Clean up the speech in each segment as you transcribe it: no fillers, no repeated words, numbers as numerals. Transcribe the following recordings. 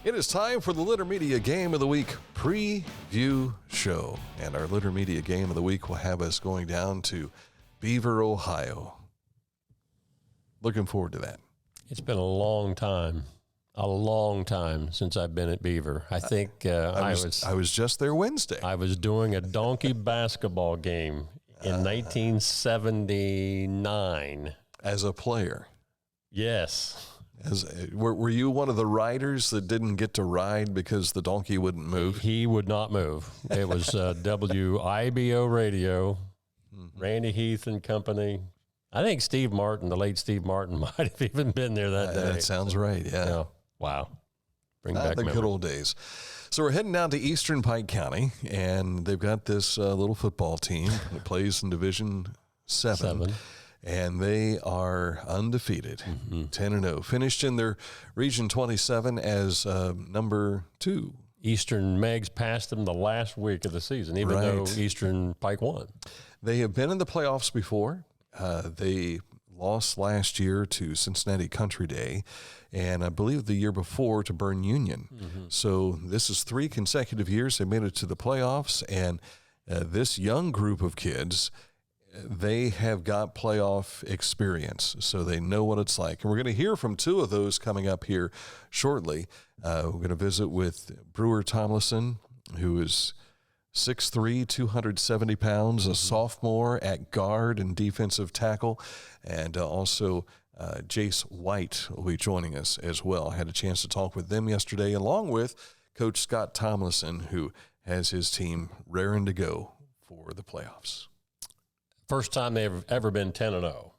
It is time for the Litter Media Game of the Week preview show. And our Litter Media Game of the Week will have us going down to Beaver, Ohio. Looking forward to that. It's been a long time since I've been at Beaver. I think I was just there Wednesday. I was doing a donkey basketball game in 1979. As a player? Yes. Were you one of the riders that didn't get to ride because the donkey wouldn't move? He would not move. It was WIBO radio, Randy Heath and company. I think Steve Martin, the late Steve Martin, might have even been there that day. That sounds right, yeah. Wow. Bring back the memory. good old days. So we're heading down to Eastern Pike County, and they've got this little football team that plays in Division 7. And they are undefeated, 10-0. Finished in their Region 27 as number 2. Eastern Megs passed them the last week of the season, even though Eastern Pike won. They have been in the playoffs before. They lost last year to Cincinnati Country Day, and I believe the year before to Bern Union. So this is 3 consecutive years they made it to the playoffs, and this young group of kids, they have got playoff experience, so they know what it's like. And we're going to hear from 2 of those coming up here shortly. We're going to visit with Brewer Tomlinson, who is 6'3", 270 pounds, a sophomore at guard and defensive tackle, and also Jace White will be joining us as well. I had a chance to talk with them yesterday, along with Coach Scott Tomlinson, who has his team raring to go for the playoffs. First time they've ever been 10-0.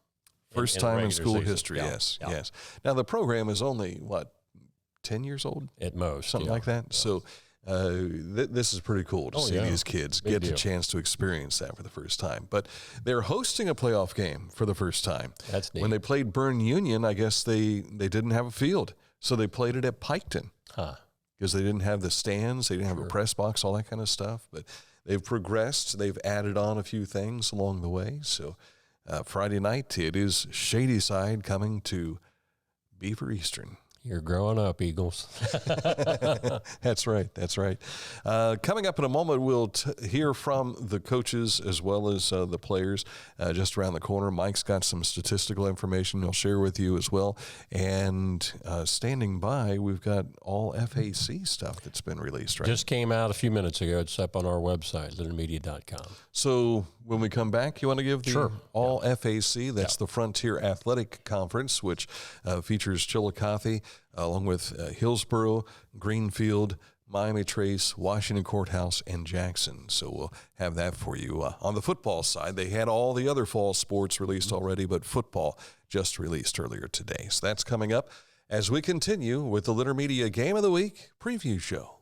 First time in school season. history, yes. Now, the program is only, 10 years old? At most. Something like that. Yeah. So this is pretty cool to see these kids get a chance to experience that for the first time. But they're hosting a playoff game for the first time. That's neat. When they played Bern Union, I guess they didn't have a field, so they played it at Piketon. Because they didn't have the stands, they didn't have a press box, all that kind of stuff. But they've progressed. They've added on a few things along the way. So Friday night, it is Shadyside coming to Beaver Eastern. You're growing up, Eagles. That's right. Coming up in a moment, we'll hear from the coaches as well as the players just around the corner. Mike's got some statistical information he'll share with you as well. And standing by, we've got all FAC stuff that's been released, right? Just came out a few minutes ago. It's up on our website, littermedia.com. So when we come back, you want to give the all FAC? That's the Frontier Athletic Conference, which features Chillicothe, along with Hillsboro, Greenfield, Miami Trace, Washington Courthouse, and Jackson. So we'll have that for you. On the football side, they had all the other fall sports released already, but football just released earlier today. So that's coming up as we continue with the Litter Media Game of the Week preview show.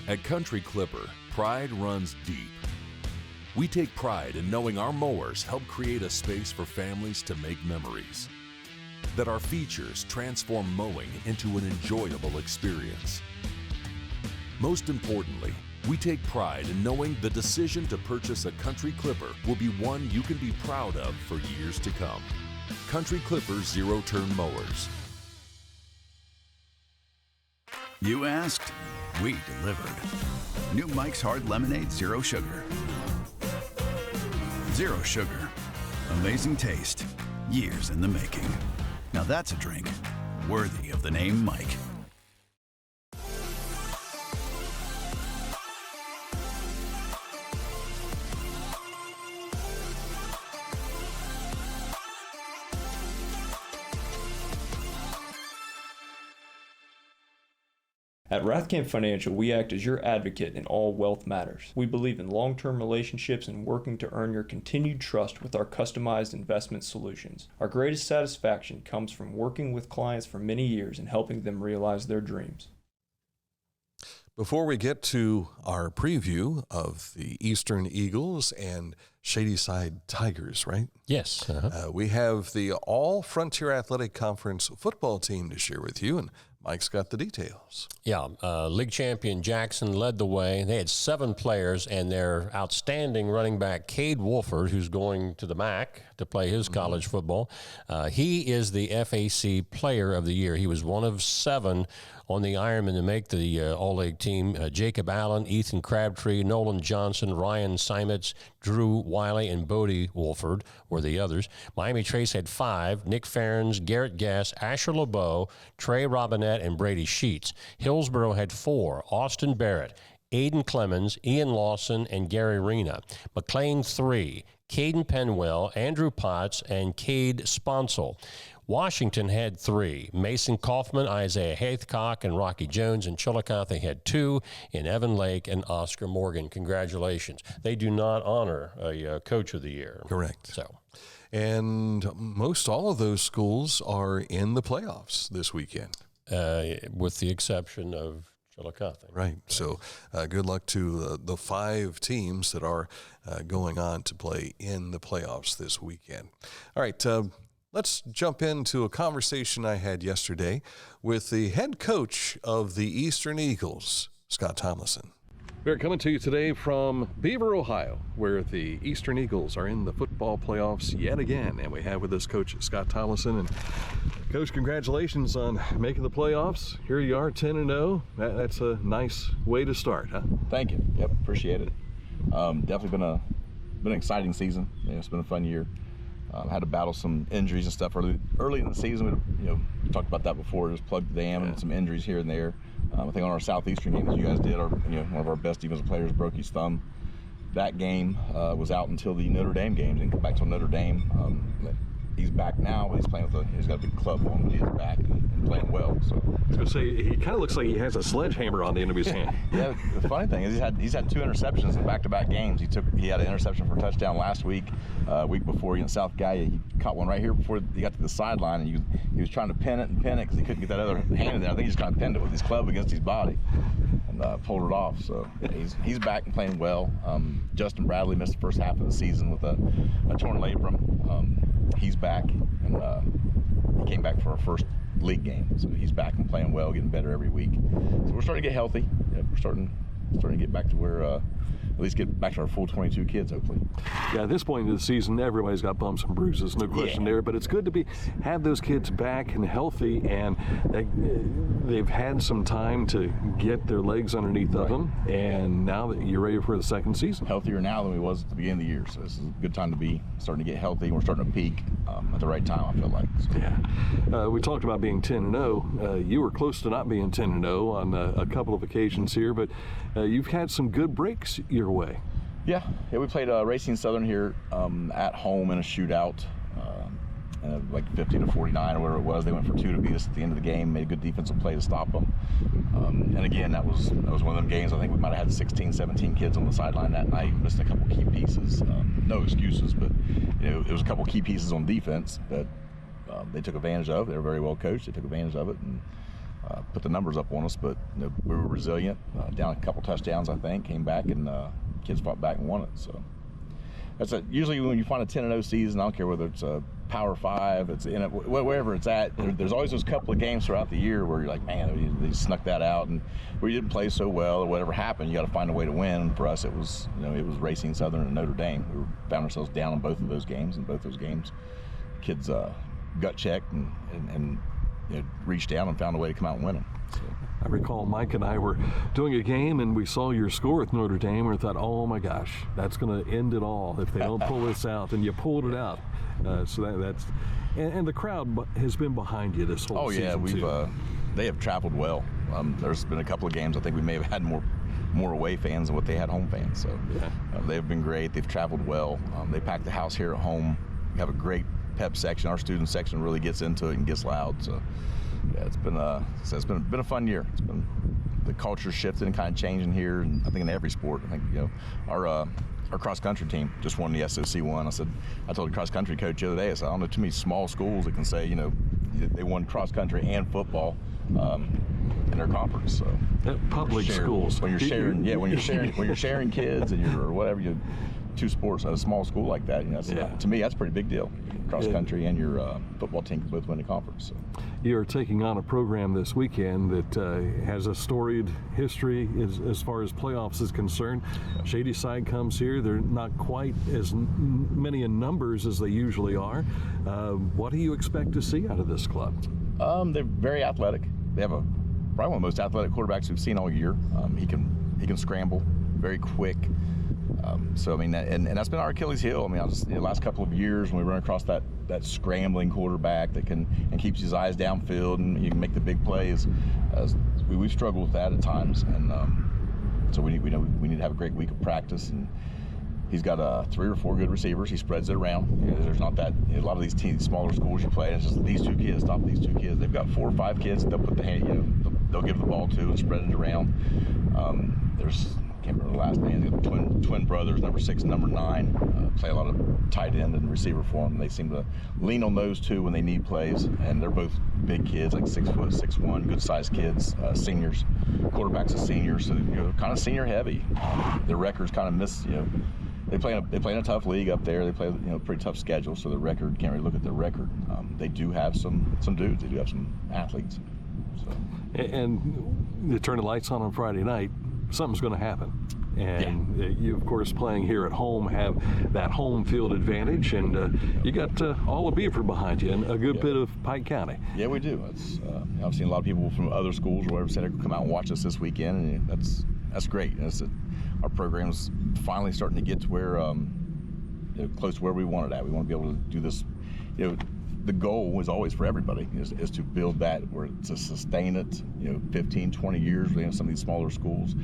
At Country Clipper, pride runs deep. We take pride in knowing our mowers help create a space for families to make memories. That our features transform mowing into an enjoyable experience. Most importantly, we take pride in knowing the decision to purchase a Country Clipper will be one you can be proud of for years to come. Country Clipper zero-turn mowers. You asked, we delivered. New Mike's Hard Lemonade Zero Sugar. Zero sugar. Amazing taste. Years in the making. Now that's a drink worthy of the name Mike. At Rathkamp Financial, we act as your advocate in all wealth matters. We believe in long-term relationships and working to earn your continued trust with our customized investment solutions. Our greatest satisfaction comes from working with clients for many years and helping them realize their dreams. Before we get to our preview of the Eastern Eagles and Shadyside Tigers, right? Yes. We have the All Frontier Athletic Conference football team to share with you, and Mike's got the details. Yeah, league champion Jackson led the way. They had 7 players, and their outstanding running back, Cade Wolford, who's going to the MAC to play his college football, he is the FAC Player of the Year. He was one of 7 on the Ironman to make the All-League team. Jacob Allen, Ethan Crabtree, Nolan Johnson, Ryan Simons, Drew Wiley, and Bodie Wolford were the others. Miami Trace had 5, Nick Ferens, Garrett Guess, Asher LeBeau, Trey Robinette, and Brady Sheets. Hillsborough had 4, Austin Barrett, Aiden Clemens, Ian Lawson, and Gary Rena. McLean 3, Caden Penwell, Andrew Potts, and Cade Sponsel. Washington had 3, Mason Kaufman, Isaiah Hathcock, and Rocky Jones. And Chillicothe had 2, in Evan Lake and Oscar Morgan. Congratulations. They do not honor a Coach of the Year. Correct. So, And most all of those schools are in the playoffs this weekend. with the exception of Chillicothe. Right. So good luck to the 5 teams that are going on to play in the playoffs this weekend. All right. Let's jump into a conversation I had yesterday with the head coach of the Eastern Eagles, Scott Tomlinson. We're coming to you today from Beaver, Ohio, where the Eastern Eagles are in the football playoffs yet again. And we have with us Coach Scott Tomlinson. And Coach, congratulations on making the playoffs. Here you are, 10-0. That's a nice way to start, huh? Thank you. Yep, appreciate it. Definitely been an exciting season. It's been a fun year. Had to battle some injuries and stuff early in the season. We talked about that before. Just plugged the dam and some injuries here and there. I think on our Southeastern game, as you guys did, one of our best defensive players broke his thumb. That game was out until the Notre Dame game. Didn't come back till Notre Dame. He's back now. He's playing he's got a big club on, but he is back and playing well. So I was going to say, he kind of looks like he has a sledgehammer on the end of his hand. Yeah, the funny thing is he's had 2 interceptions in back-to-back games. He had an interception for a touchdown last week. Week before against South Gaia, he caught one right here before he got to the sideline, and he was trying to pin it because he couldn't get that other hand in there. I think he just kind of pinned it with his club against his body and pulled it off. So he's back and playing well. Justin Bradley missed the first half of the season with a torn labrum. He's back, and he came back for our first league game. So he's back and playing well, getting better every week. So we're starting to get healthy. Yeah, we're starting to get back to where at least get back to our full 22 kids, hopefully. Yeah, at this point in the season, everybody's got bumps and bruises, no question there. But it's good to have those kids back and healthy, and they've had some time to get their legs underneath of them. And now that you're ready for the second season, healthier now than we was at the beginning of the year. So this is a good time to be starting to get healthy. We're starting to peak at the right time, I feel like. So. Yeah, we talked about being 10-0. You were close to not being 10-0 on a couple of occasions here, but you've had some good breaks your way. Yeah, we played Racing Southern here at home in a shootout, like 50-49 or whatever it was. They went for 2 to beat us at the end of the game. Made a good defensive play to stop them. And again, that was one of them games. I think we might have had 16, 17 kids on the sideline that night, missing a couple key pieces. No excuses, but it was a couple key pieces on defense that they took advantage of. They were very well coached. They took advantage of it and put the numbers up on us. But we were resilient. Down a couple touchdowns, I think. Came back and kids fought back and won it. So that's usually when you find a 10-0 season. I don't care whether it's a Power 5, it's in it, wherever it's at. There's always those couple of games throughout the year where you're like, man, they snuck that out, and where you didn't play so well or whatever happened, you got to find a way to win. And for us, it was Racing Southern and Notre Dame. We found ourselves down in both of those games. In both those games, kids gut checked and reached down and found a way to come out and win them. So. I recall Mike and I were doing a game and we saw your score with Notre Dame and we thought, oh my gosh, that's going to end it all if they don't pull this out. And you pulled it out. So that's and the crowd has been behind you this whole season. Oh yeah, they have traveled well. There's been a couple of games I think we may have had more away fans than what they had home fans. So they've been great. They've traveled well. They packed the house here at home. We have a great pep section. Our student section really gets into it and gets loud. So yeah, it's been a fun year. It's been the culture shifting and kind of changing here, and I think in every sport. I think our cross country team just won the SOC one. I told the cross country coach the other day, I said, I don't know too many small schools that can say they won cross country and football in their conference. So public schools when you're sharing kids and or whatever, two sports at a small school like that. You know, to me, that's a pretty big deal. Cross country and your football team can both win the conference. So. You're taking on a program this weekend that has a storied history as far as playoffs is concerned. Shadyside comes here. They're not quite as many in numbers as they usually are. What do you expect to see out of this club? They're very athletic. They have probably one of the most athletic quarterbacks we've seen all year. He can scramble, very quick. So I mean, and that's been our Achilles heel. I mean, the last couple of years when we run across that scrambling quarterback that can and keeps his eyes downfield and you can make the big plays, we've struggled with that at times. And so we need to have a great week of practice. And he's got 3 or 4 good receivers. He spreads it around. You know, there's not that a lot of these smaller schools you play. It's just these 2 kids, stop these 2 kids. They've got 4 or 5 kids that they'll put the hand, they'll give the ball to and spread it around. I can't remember the last name. Twin brothers, number 6 and number 9, play a lot of tight end and receiver for them. They seem to lean on those 2 when they need plays, and they're both big kids, like 6 foot, 6'1", good sized kids, seniors. Quarterback's a senior, so kind of senior heavy. Their records kind of miss. They play in a tough league up there. They play pretty tough schedule, so their record can't really look at their record. They do have some dudes. They do have some athletes. So. And you turn the lights on Friday night, something's going to happen. And you, of course, playing here at home, have that home field advantage, and you got all of Beaver behind you and a good bit of Pike County. Yeah, we do. I've seen a lot of people from other schools or whatever said they'd come out and watch us this weekend, and that's great. Our program's finally starting to get to where close to where we want it at. We want to be able to do this. The goal is always for everybody is to build that, where to sustain it, 15, 20 years. Some of these smaller schools.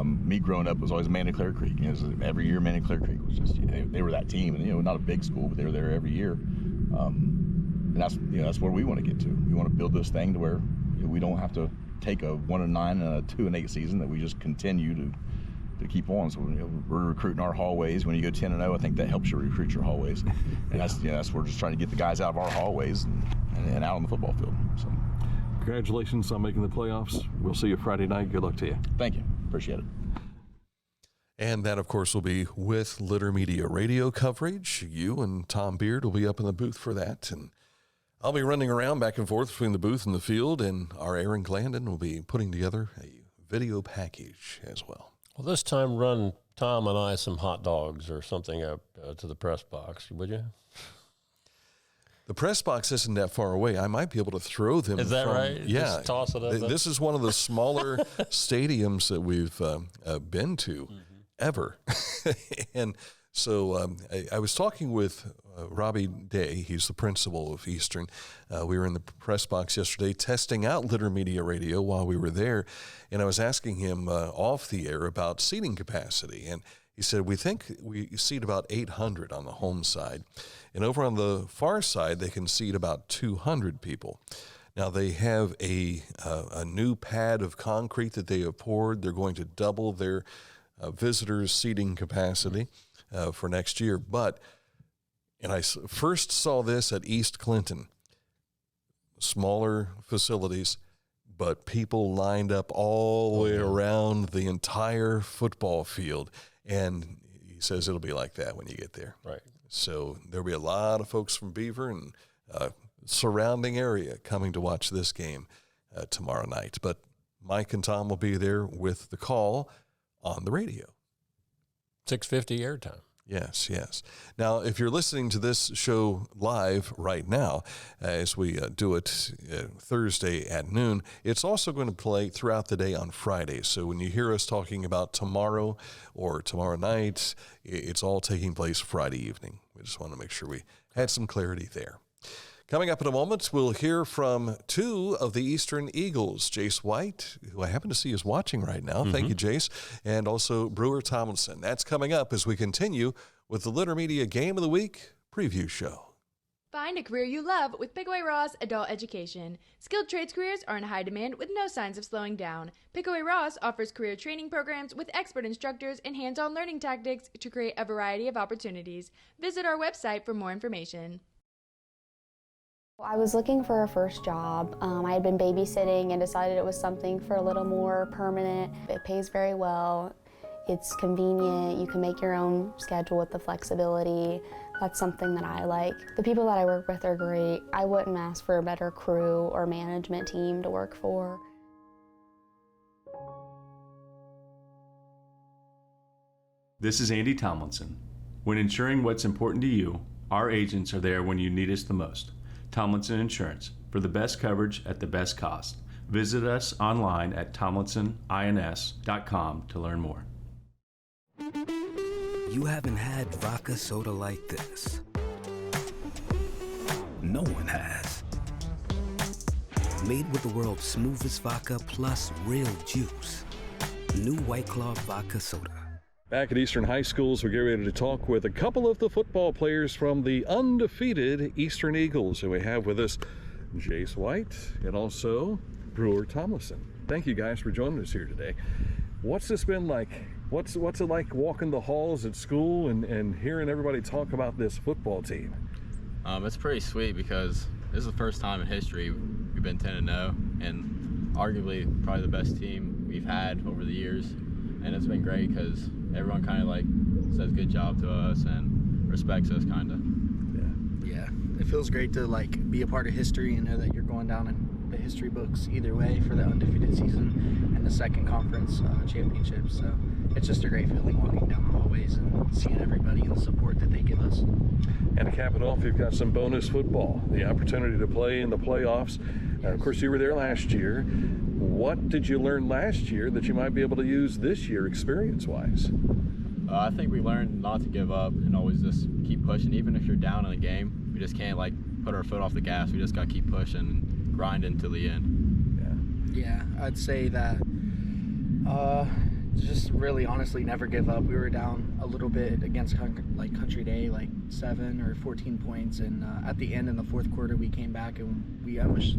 Me growing up was always Amanda Clare Creek. Every year Amanda Clare Creek was just, they were that team, and not a big school, but they were there every year. And that's where we want to get to. We want to build this thing to where we don't have to take a 1-9 and a 2-8 season, that we just continue to keep on. So we're recruiting our hallways. When you go 10-0, I think that helps you recruit your hallways. And that's we're just trying to get the guys out of our hallways and out on the football field. So congratulations on making the playoffs. We'll see you Friday night. Good luck to you. Thank you. Appreciate it. And that, of course, will be with Litter Media radio coverage. You and Tom Beard will be up in the booth for that. And I'll be running around back and forth between the booth and the field. And our Aaron Glandon will be putting together a video package as well. Well, this time run Tom and I some hot dogs or something up to the press box, would you? The press box isn't that far away. I might be able to throw them. Is that right? Yeah. Just toss it up. This is one of the smaller stadiums that we've been to ever. And so I was talking with Robbie Day. He's the principal of Eastern. We were in the press box yesterday testing out Litter Media Radio while we were there. And I was asking him off the air about seating capacity. And he said, we think we seat about 800 on the home side. And over on the far side, they can seat about 200 people. Now, they have a new pad of concrete that they have poured. They're going to double their visitors' seating capacity for next year. And I first saw this at East Clinton, smaller facilities, but people lined up all the way around the entire football field. And he says it'll be like that when you get there. Right. So there'll be a lot of folks from Beaver and surrounding area coming to watch this game tomorrow night. But Mike and Tom will be there with the call on the radio. 650 airtime. Yes, yes. Now, if you're listening to this show live right now, as we do it Thursday at noon, it's also going to play throughout the day on Friday. So when you hear us talking about tomorrow or tomorrow night, it's all taking place Friday evening. We just want to make sure we had some clarity there. Coming up in a moment, we'll hear from 2 of the Eastern Eagles, Jace White, who I happen to see is watching right now. Thank you, Jace. And also Brewer Tomlinson. That's coming up as we continue with the Litter Media Game of the Week preview show. Find a career you love with Pickaway Ross Adult Education. Skilled trades careers are in high demand with no signs of slowing down. Pickaway Ross offers career training programs with expert instructors and hands-on learning tactics to create a variety of opportunities. Visit our website for more information. I was looking for a first job. I had been babysitting and decided it was something for a little more permanent. It pays very well, It's convenient. You can make your own schedule with the flexibility. That's something that I like. The people that I work with are great. I wouldn't ask for a better crew or management team to work for. This is Andy Tomlinson. When ensuring what's important to you, our agents are there when you need us the most. Tomlinson Insurance, for the best coverage at the best cost. Visit us online at tomlinsonins.com to learn more. You haven't had vodka soda like this. No one has. Made with the world's smoothest vodka plus real juice. New White Claw Vodka Soda. Back at Eastern High Schools, we get ready to talk with a couple of the football players from the undefeated Eastern Eagles. And we have with us Jace White and also Brewer Tomlinson. Thank you guys for joining us here today. What's this been like? What's it like walking the halls at school and hearing everybody talk about this football team? It's pretty sweet because this is the first time in history we've been 10-0 and arguably probably the best team we've had over the years. And it's been great because everyone kind of like says good job to us and respects us kind of. Yeah, it feels great to like be a part of history and know that you're going down in the history books either way for the undefeated season and the second conference championship. So it's just a great feeling walking down the hallways and seeing everybody and the support that they give us. And to cap it off, you've got some bonus football, the opportunity to play in the playoffs. Of course, you were there last year. What did you learn last year that you might be able to use this year experience-wise? I think we learned not to give up and always just keep pushing. Even if you're down in a game, we just can't like put our foot off the gas. We just got to keep pushing and grinding until the end. Yeah, I'd say that just really honestly never give up. We were down a little bit against Country Day, like 7 or 14 points, and at the end in the fourth quarter we came back and we almost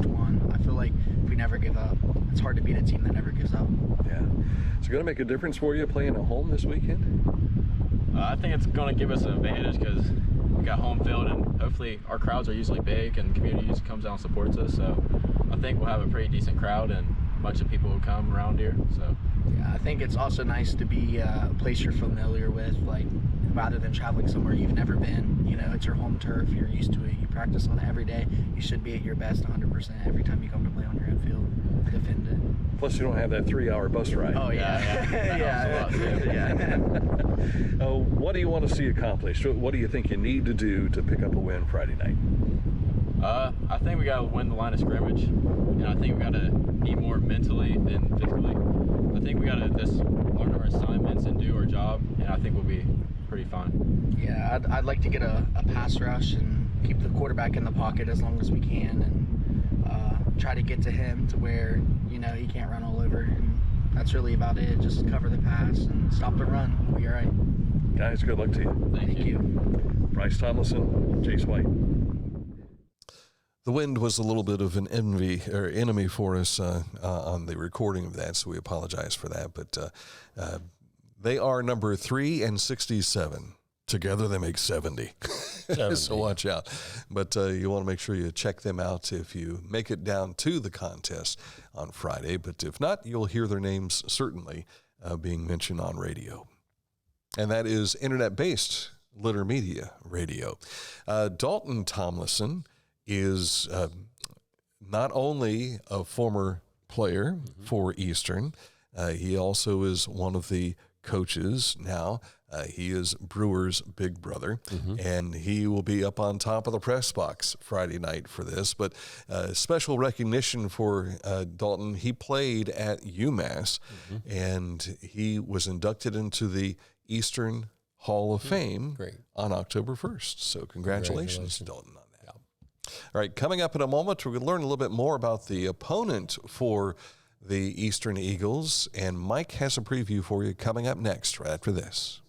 won. I feel like we never give up. It's hard to beat a team that never gives up. Yeah. Is it going to make a difference for you playing at home this weekend? I think it's going to give us an advantage because we got home field and hopefully our crowds are usually big and the community usually comes out and supports us. So I think we'll have a pretty decent crowd and a bunch of people will come around here. So. Yeah, I think it's also nice to be a place you're familiar with, like rather than traveling somewhere you've never been. You know, it's your home turf, you're used to it, you practice on it every day. You should be at your best 100% every time you come to play on your own field, defend it. Plus you don't have that 3-hour bus ride. Oh yeah. What do you want to see accomplished? What do you think you need to do to pick up a win Friday night? I think we got to win the line of scrimmage, and I think we got to be more mentally than physically. I think we got to just learn our assignments and do our job, and I think we'll be pretty fine. Yeah, I'd like to get a pass rush and keep the quarterback in the pocket as long as we can, and try to get to him to where, you know, he can't run all over. And that's really about it. Just cover the pass and stop the run. We'll be all right. Guys, good luck to you. Thank you. Bryce Tomlinson, Jace White. The wind was a little bit of an enemy for us on the recording of that, so we apologize for that. But they are number 3 and 67. Together they make 70. So watch out. But you want to make sure you check them out if you make it down to the contest on Friday. But if not, you'll hear their names certainly being mentioned on radio. And that is internet-based Litter Media Radio. Dalton Tomlinson is not only a former player for Eastern, he also is one of the coaches now. He is Brewer's big brother, and he will be up on top of the press box Friday night for this. But special recognition for Dalton. He played at UMass, and he was inducted into the Eastern Hall of Fame on October 1st. So congratulations to Dalton on that. All right, coming up in a moment, we're going to learn a little bit more about the opponent for the Eastern Eagles, and Mike has a preview for you coming up next, right after this.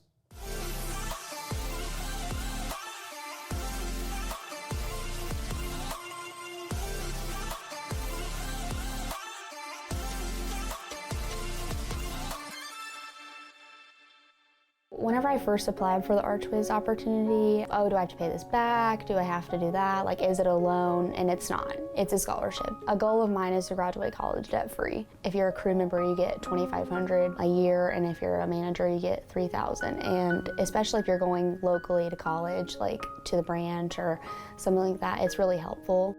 Whenever I first applied for the Archways opportunity, oh, do I have to pay this back? Do I have to do that? Like, is it a loan? And it's not. It's a scholarship. A goal of mine is to graduate college debt-free. If you're a crew member, you get $2,500 a year, and if you're a manager, you get $3,000. And especially if you're going locally to college, like to the branch or something like that, it's really helpful.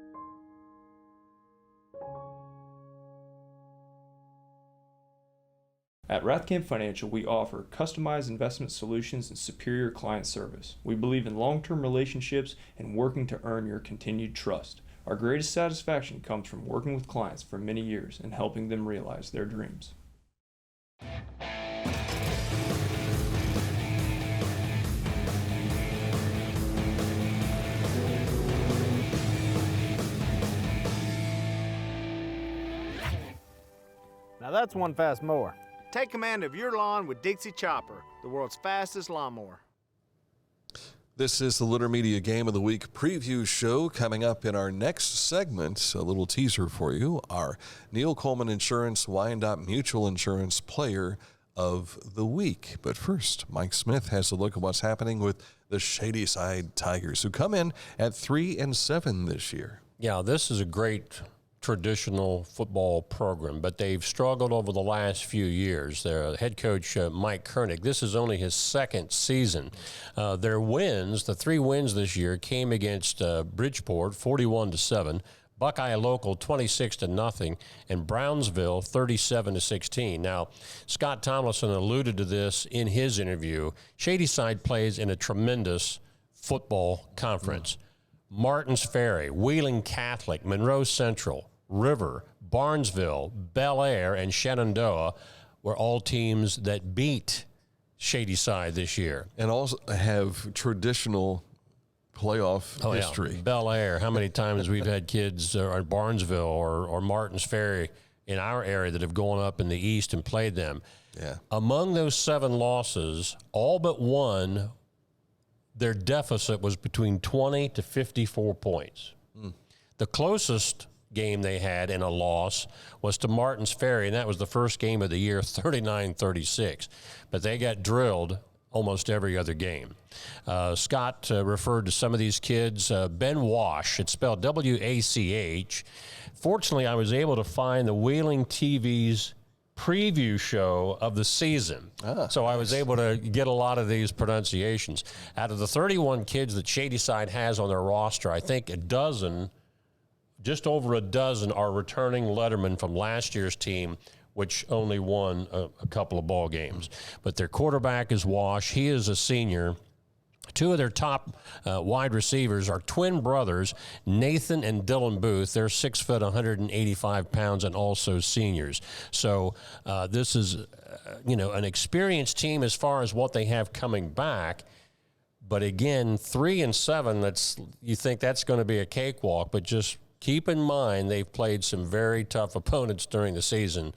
At Rathkamp Financial, we offer customized investment solutions and superior client service. We believe in long-term relationships and working to earn your continued trust. Our greatest satisfaction comes from working with clients for many years and helping them realize their dreams. Now that's one fast mower. Take command of your lawn with Dixie Chopper, the world's fastest lawnmower. This is the Litter Media Game of the Week preview show. Coming up in our next segment, a little teaser for you, our Neil Coleman Insurance Wyandotte Mutual Insurance Player of the Week. But first, Mike Smith has a look at what's happening with the Shadyside Tigers, who come in at 3-7 this year. Yeah, this is a great traditional football program, but they've struggled over the last few years. Their head coach, Mike Koenig, this is only his second season. Their wins, the 3 wins this year, came against Bridgeport, 41-7, Buckeye Local, 26-0, and Brownsville, 37-16. Now, Scott Tomlinson alluded to this in his interview. Shadyside plays in a tremendous football conference. Martins Ferry, Wheeling Catholic, Monroe Central, River, Barnesville, Bel Air, and Shenandoah were all teams that beat Shadyside this year. And also have traditional playoff history. Yeah. Bel Air, how many times we've had kids at Barnesville or Martins Ferry in our area that have gone up in the East and played them. Yeah. Among those 7 losses, all but one, their deficit was between 20 to 54 points. The closest game they had in a loss was to Martins Ferry, and that was the first game of the year, 39-36. But they got drilled almost every other game. Scott referred to some of these kids. Ben Wash, it's spelled W-A-C-H. Fortunately, I was able to find the Wheeling TV's preview show of the season. So I was able to get a lot of these pronunciations. Out of the 31 kids that Shadyside has on their roster, I think just over a dozen are returning lettermen from last year's team, which only won a couple of ball games. But their quarterback is Wash. He is a senior. 2 of their top wide receivers are twin brothers, Nathan and Dylan Booth. They're 6 foot, 185 pounds, and also seniors. So this is, an experienced team as far as what they have coming back. But again, 3-7, you think that's going to be a cakewalk, but just keep in mind they've played some very tough opponents during the season.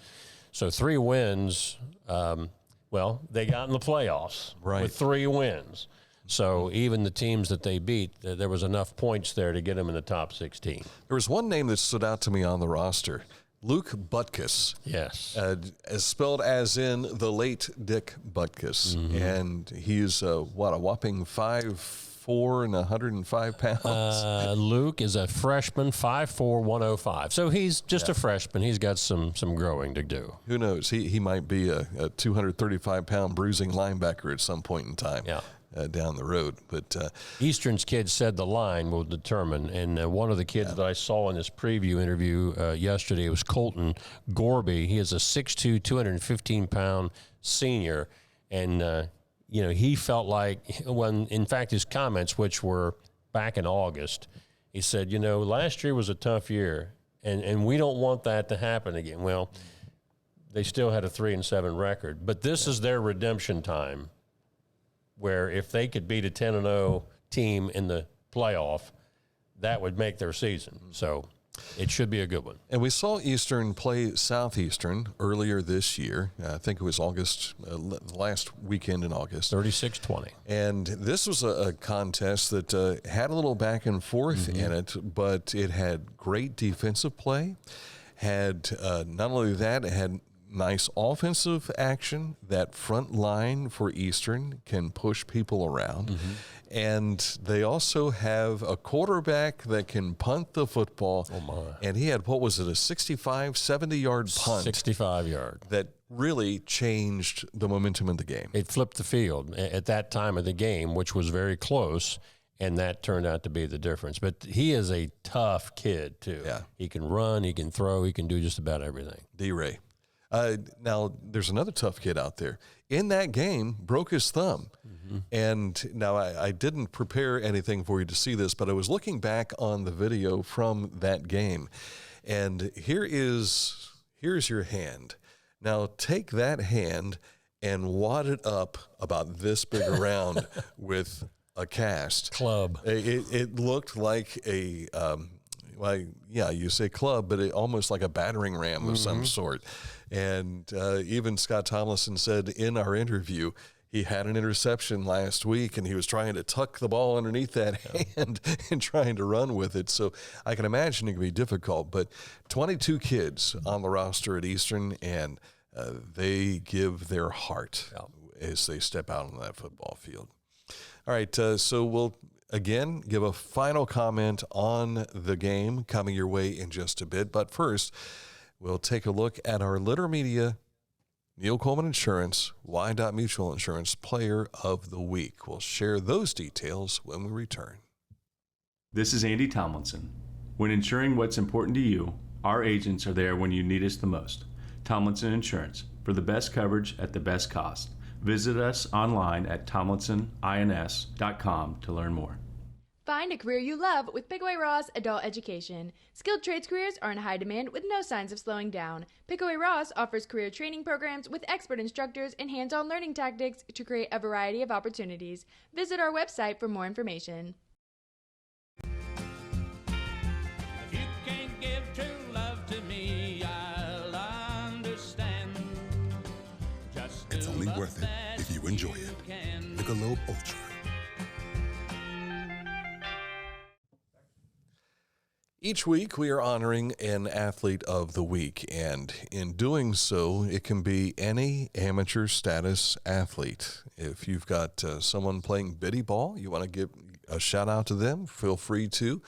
So 3 wins, they got in the playoffs with 3 wins. So even the teams that they beat, there was enough points there to get them in the top 16. There was one name that stood out to me on the roster, Luke Butkus. Yes. As spelled as in the late Dick Butkus. And he's, a whopping 5'4" and 105 pounds. Luke is a freshman, 5'4", 105. So he's just a freshman. He's got some growing to do. Who knows? He might be a 235-pound bruising linebacker at some point in time. Yeah. Down the road. But Eastern's kids said the line will determine, and one of the kids that I saw in this preview interview yesterday was Colton Gorby. He is a 6'2", 215-pound senior, and he felt like in fact his comments, which were back in August, he said, last year was a tough year, and we don't want that to happen again. Well, they still had a 3-7 record, but this is their redemption time, where if they could beat a 10-0 team in the playoff, that would make their season. So it should be a good one. And we saw Eastern play Southeastern earlier this year. I think it was August, last weekend in August. 36-20. And this was a contest that had a little back and forth in it, but it had great defensive play. Had not only that, it had nice offensive action. That front line for Eastern can push people around. And they also have a quarterback that can punt the football. Oh, my. And he had, what was it, a 65, 70-yard punt? 65-yard. That really changed the momentum in the game. It flipped the field at that time of the game, which was very close, and that turned out to be the difference. But he is a tough kid, too. Yeah. He can run, he can throw, he can do just about everything. D-Ray. Now, there's another tough kid out there. In that game, broke his thumb. And now I didn't prepare anything for you to see this, but I was looking back on the video from that game. And here's your hand. Now, take that hand and wad it up about this big around with a cast. Club. It looked like a, well, yeah, you say club, but it almost like a battering ram of some sort. And even Scott Tomlinson said in our interview, he had an interception last week, and he was trying to tuck the ball underneath that hand and trying to run with it. So I can imagine it can be difficult. But 22 kids on the roster at Eastern, and they give their heart as they step out on that football field. All right, so we'll, again, give a final comment on the game coming your way in just a bit. But first, we'll take a look at our Litter Media Neil Coleman Insurance, Wyandotte Mutual Insurance Player of the Week. We'll share those details when we return. This is Andy Tomlinson. When insuring what's important to you, our agents are there when you need us the most. Tomlinson Insurance, for the best coverage at the best cost. Visit us online at tomlinsonins.com to learn more. Find a career you love with Pickaway Ross Adult Education. Skilled trades careers are in high demand with no signs of slowing down. Pickaway Ross offers career training programs with expert instructors and hands-on learning tactics to create a variety of opportunities. Visit our website for more information. If you can't give true love to me, I'll understand. It's only worth it if you enjoy it. Michelob Ultra. Each week, we are honoring an athlete of the week, and in doing so, it can be any amateur status athlete. If you've got someone playing biddy ball, you want to give a shout out to them, feel free to.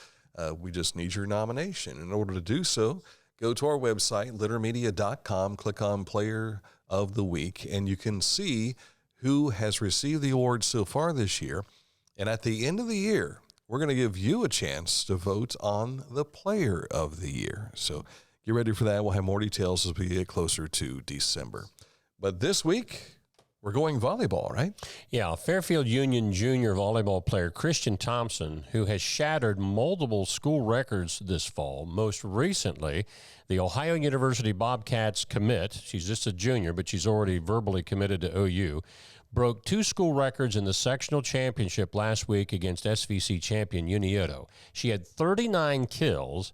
We just need your nomination. In order to do so, go to our website, littermedia.com, click on Player of the Week, and you can see who has received the award so far this year. And at the end of the year, we're going to give you a chance to vote on the Player of the Year. So get ready for that. We'll have more details as we get closer to December. But this week, we're going volleyball, right? Yeah, Fairfield Union junior volleyball player Christian Thompson, who has shattered multiple school records this fall. Most recently, the Ohio University Bobcats commit, she's just a junior, but she's already verbally committed to OU, broke two school records in the sectional championship last week against SVC champion Unioto. She had 39 kills,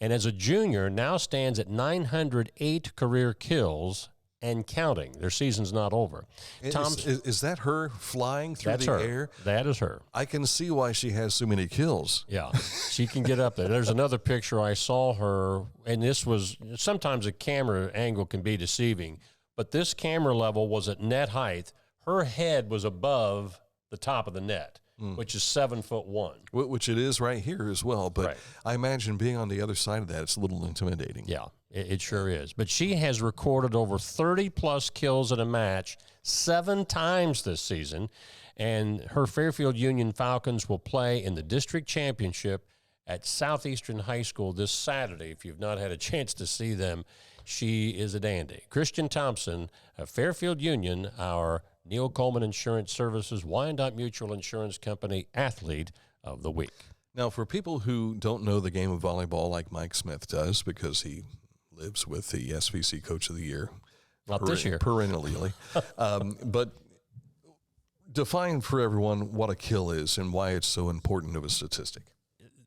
and as a junior now stands at 908 career kills and counting. Their season's not over. Is that her flying through the air? That is her. I can see why she has so many kills. Yeah, she can get up there. There's another picture I saw her, and this was, sometimes a camera angle can be deceiving, but this camera level was at net height. Her head was above the top of the net, which is 7'1". Which it is right here as well. But right. I imagine being on the other side of that, it's a little intimidating. Yeah, it sure is. But she has recorded over 30-plus kills in a match 7 times this season. And her Fairfield Union Falcons will play in the district championship at Southeastern High School this Saturday. If you've not had a chance to see them, she is a dandy. Christian Thompson of Fairfield Union, our Neil Coleman Insurance Services, Wyandotte Mutual Insurance Company Athlete of the Week. Now, for people who don't know the game of volleyball like Mike Smith does, because he lives with the SVC Coach of the Year. Not this year. Perennially. But define for everyone what a kill is and why it's so important of a statistic.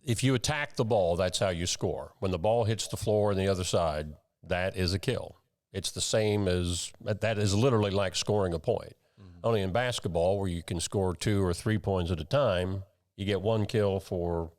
If you attack the ball, that's how you score. When the ball hits the floor on the other side, that is a kill. It's the same as, that is literally like scoring a point. Only in basketball, where you can score 2 or 3 points at a time, you get 1 kill for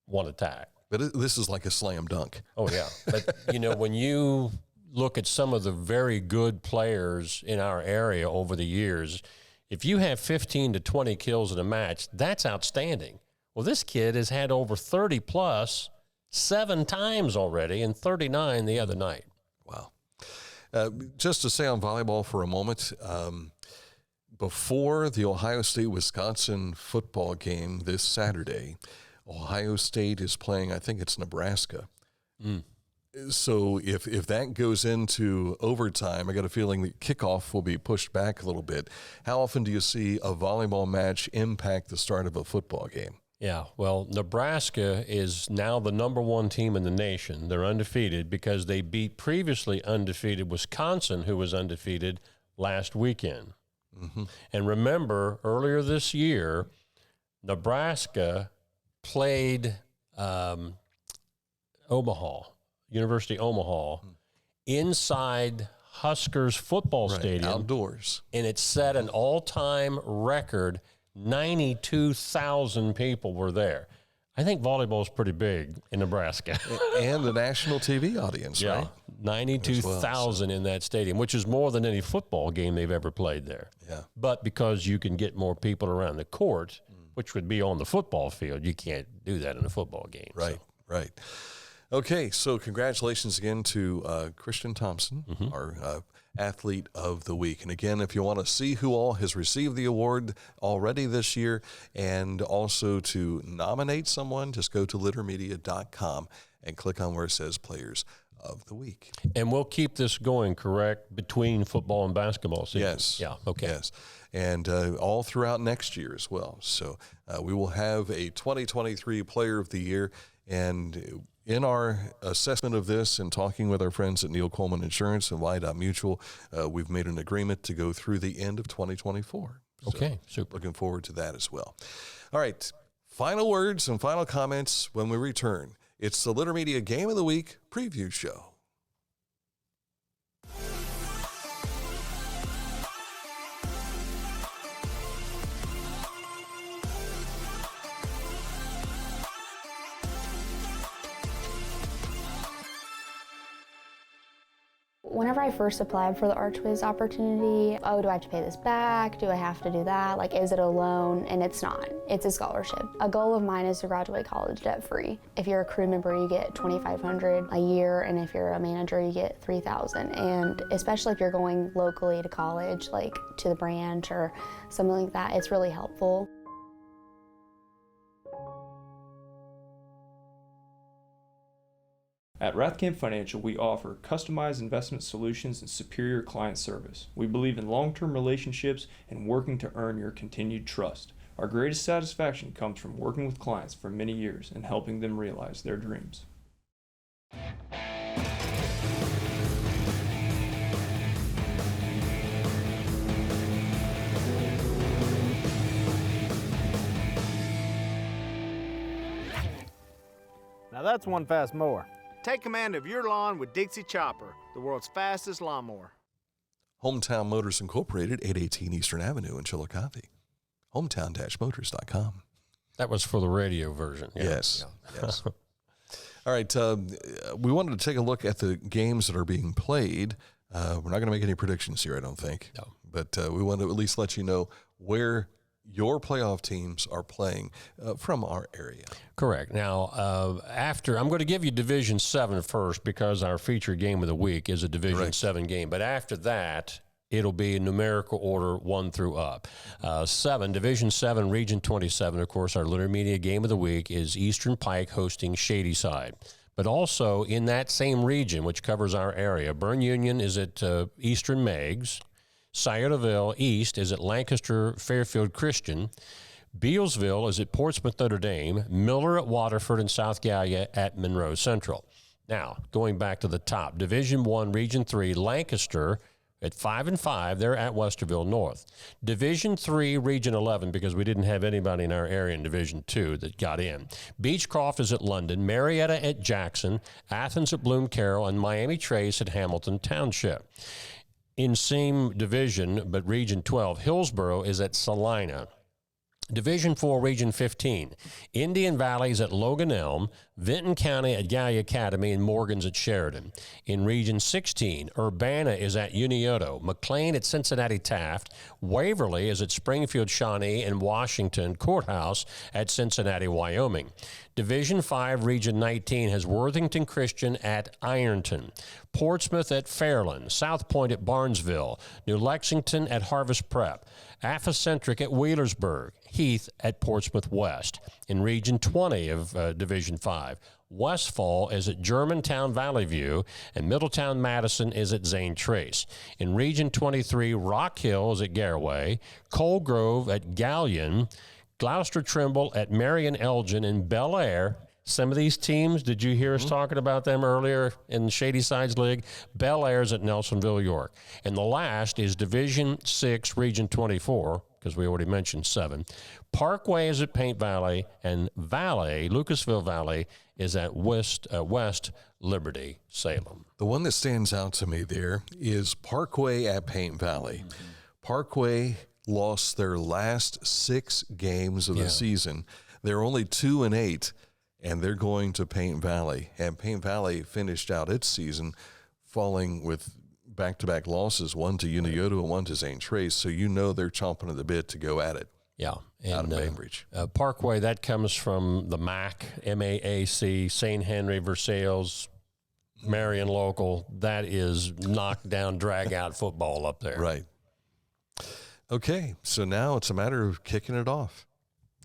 1 attack. But this is like a slam dunk. Oh, yeah. But, when you look at some of the very good players in our area over the years, if you have 15 to 20 kills in a match, that's outstanding. Well, this kid has had over 30 plus 7 times already and 39 the other night. Wow. Just to stay on volleyball for a moment, before the Ohio State-Wisconsin football game this Saturday, Ohio State is playing, I think it's Nebraska. So if that goes into overtime, I got a feeling that kickoff will be pushed back a little bit. How often do you see a volleyball match impact the start of a football game? Yeah, well, Nebraska is now the #1 team in the nation. They're undefeated because they beat previously undefeated Wisconsin, who was undefeated last weekend. And remember, earlier this year, Nebraska played University of Omaha, inside Huskers football stadium. Outdoors. And it set an all-time record. 92,000 people were there. I think volleyball is pretty big in Nebraska. And the national TV audience, right? 92,000 in that stadium, which is more than any football game they've ever played there. Yeah. But because you can get more people around the court, which would be on the football field, you can't do that in a football game. Right, right. Okay, so congratulations again to Christian Thompson, our Athlete of the Week. And again, if you want to see who all has received the award already this year and also to nominate someone, just go to littermedia.com and click on where it says Players of the Week. And we'll keep this going, correct, between football and basketball season? Yes. Yeah, okay. Yes. And all throughout next year as well. So we will have a 2023 Player of the Year. And in our assessment of this and talking with our friends at Neil Coleman Insurance and Y. Mutual, we've made an agreement to go through the end of 2024. Okay, super. Looking forward to that as well. All right, final words and final comments when we return. It's the Litter Media Game of the Week preview show. Whenever I first applied for the Archways opportunity, oh, do I have to pay this back? Do I have to do that? Like, is it a loan? And it's not. It's a scholarship. A goal of mine is to graduate college debt-free. If you're a crew member, you get $2,500 a year, and if you're a manager, you get $3,000. And especially if you're going locally to college, like to the branch or something like that, it's really helpful. At Rathkamp Financial, we offer customized investment solutions and superior client service. We believe in long-term relationships and working to earn your continued trust. Our greatest satisfaction comes from working with clients for many years and helping them realize their dreams. Now that's one fast mower. Take command of your lawn with Dixie Chopper, the world's fastest lawnmower. Hometown Motors Incorporated, 818 Eastern Avenue in Chillicothe. Hometown-motors.com. That was for the radio version. Yeah. Yes, yes. All right, we wanted to take a look at the games that are being played. We're not going to make any predictions here, I don't think. No. But we want to at least let you know where your playoff teams are playing from our area. Correct. Now, after I'm going to give you Division 7 first because our featured game of the week is a Division 7 game. But after that, it'll be in numerical order 1 through up. Division 7, Region 27, of course, our Litter Media game of the week is Eastern Pike hosting Shadyside. But also in that same region, which covers our area, Bern Union is at Eastern Meigs. Sciotoville East is at Lancaster Fairfield Christian. Bealsville is at Portsmouth Notre Dame. Miller at Waterford, and South Gallia at Monroe Central. Now, going back to the top, Division 1, Region 3, Lancaster at 5-5, they're at Westerville North. Division 3, Region 11, because we didn't have anybody in our area in Division 2 that got in. Beechcroft is at London, Marietta at Jackson, Athens at Bloom Carroll, and Miami Trace at Hamilton Township. In same division, but Region 12, Hillsborough is at Salina. Division 4, Region 15. Indian Valley's at Logan Elm, Vinton County at Gallia Academy, and Morgan's at Sheridan. In Region 16, Urbana is at Unioto, McLean at Cincinnati Taft, Waverly is at Springfield Shawnee, and Washington Courthouse at Cincinnati, Wyoming. Division 5, Region 19 has Worthington Christian at Ironton, Portsmouth at Fairland, South Point at Barnesville, New Lexington at Harvest Prep, Aphocentric at Wheelersburg, Heath at Portsmouth West. In Region 20 of Division 5, Westfall is at Germantown Valley View, and Middletown Madison is at Zane Trace. In Region 23, Rock Hill is at Garaway, Coal Grove at Gallion, Gloucester Trimble at Marion Elgin, and Bel Air. Some of these teams, did you hear us talking about them earlier in Shadyside's League? Bel Air's at Nelsonville, York. And the last is Division 6, Region 24, because we already mentioned 7. Parkway is at Paint Valley, and Valley, Lucasville Valley, is at West Liberty, Salem. The one that stands out to me there is Parkway at Paint Valley. Parkway lost their last 6 games of the season. They're only 2-8. And they're going to Paint Valley. And Paint Valley finished out its season falling with back-to-back losses, one to Unioto and one to Zane Trace. So you know they're chomping at the bit to go at it. Yeah. And, out of Bainbridge. Parkway, that comes from the MAC, M-A-A-C, St. Henry, Versailles, Marion Local. That is knockdown, drag-out football up there. Right. Okay, so now it's a matter of kicking it off.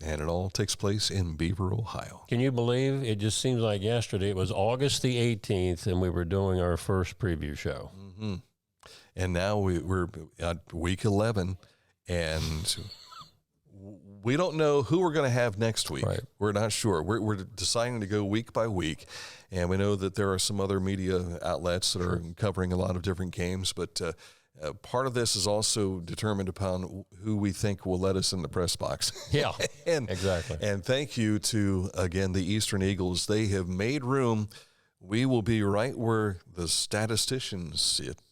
And it all takes place in Beaver, Ohio. Can you believe it just seems like yesterday? It was August the 18th, and we were doing our first preview show. Mm-hmm. And now we're at week 11, and we don't know who we're going to have next week. Right. We're not sure. We're deciding to go week by week, and we know that there are some other media outlets that are covering a lot of different games, but part of this is also determined upon who we think will let us in the press box. Yeah, exactly. And thank you to, again, the Eastern Eagles. They have made room. We will be right where the statisticians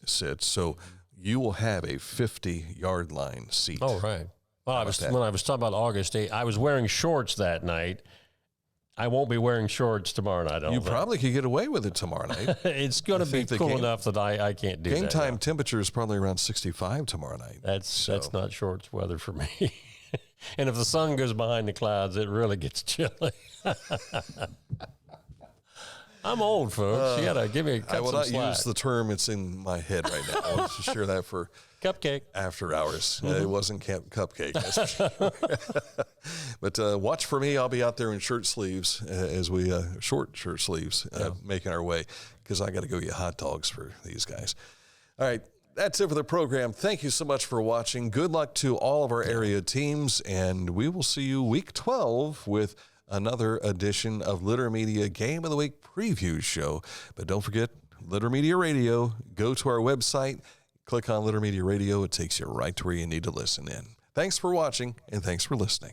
sit. So you will have a 50-yard line seat. Oh, right. Well, when I was talking about August 8th, I was wearing shorts that night. I won't be wearing shorts tomorrow night. You probably could get away with it tomorrow night. It's going to be cool enough that I can't do that. Game time temperature is probably around 65 tomorrow night. That's not shorts weather for me. And if the sun goes behind the clouds, it really gets chilly. I'm old, folks. You got to give me I will not use the term. It's in my head right now. I'll just share that for cupcake after hours. It wasn't cupcake. That's for sure. But watch for me. I'll be out there in shirt sleeves as we short shirt sleeves making our way, because I got to go get hot dogs for these guys. All right. That's it for the program. Thank you so much for watching. Good luck to all of our area teams, and we will see you week 12 with another edition of Litter Media Game of the Week Preview Show. But don't forget, Litter Media Radio. Go to our website, click on Litter Media Radio. It takes you right to where you need to listen in. Thanks for watching, and thanks for listening.